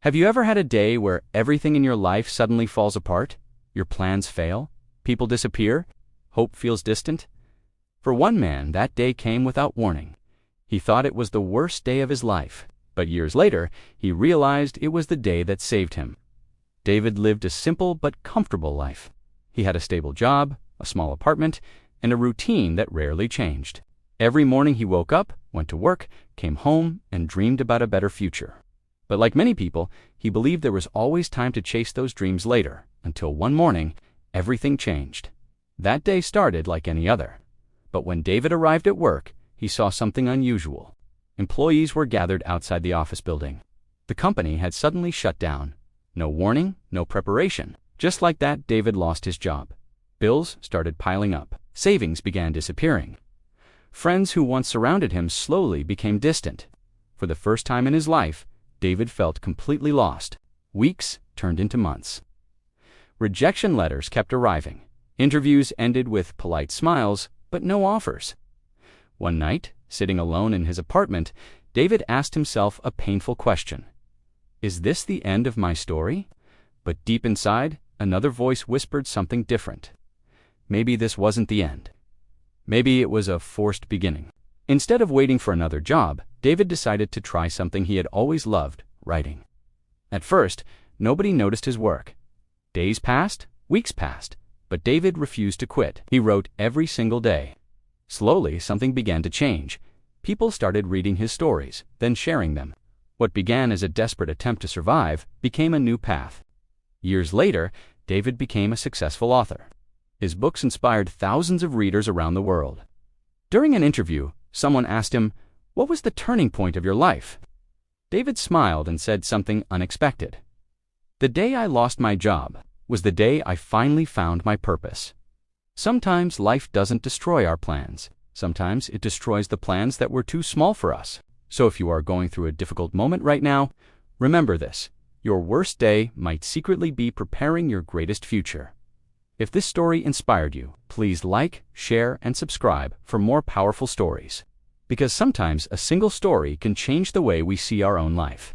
Have you ever had a day where everything in your life suddenly falls apart? Your plans fail? People disappear? Hope feels distant? For one man, that day came without warning. He thought it was the worst day of his life, but years later, he realized it was the day that saved him. David lived a simple but comfortable life. He had a stable job, a small apartment, and a routine that rarely changed. Every morning he woke up, went to work, came home, and dreamed about a better future. But like many people, he believed there was always time to chase those dreams later, until one morning, everything changed. That day started like any other. But when David arrived at work, he saw something unusual. Employees were gathered outside the office building. The company had suddenly shut down. No warning, no preparation. Just like that, David lost his job. Bills started piling up. Savings began disappearing. Friends who once surrounded him slowly became distant. For the first time in his life, David felt completely lost. Weeks turned into months. Rejection letters kept arriving. Interviews ended with polite smiles, but no offers. One night, sitting alone in his apartment, David asked himself a painful question. Is this the end of my story? But deep inside, another voice whispered something different. Maybe this wasn't the end. Maybe it was a forced beginning. Instead of waiting for another job, David decided to try something he had always loved, writing. At first, nobody noticed his work. Days passed, weeks passed, but David refused to quit. He wrote every single day. Slowly, something began to change. People started reading his stories, then sharing them. What began as a desperate attempt to survive became a new path. Years later, David became a successful author. His books inspired thousands of readers around the world. During an interview, someone asked him, "What was the turning point of your life?" David smiled and said something unexpected. "The day I lost my job was the day I finally found my purpose." Sometimes life doesn't destroy our plans. Sometimes it destroys the plans that were too small for us. So if you are going through a difficult moment right now, remember this: your worst day might secretly be preparing your greatest future. If this story inspired you, please like, share, and subscribe for more powerful stories. Because sometimes a single story can change the way we see our own life.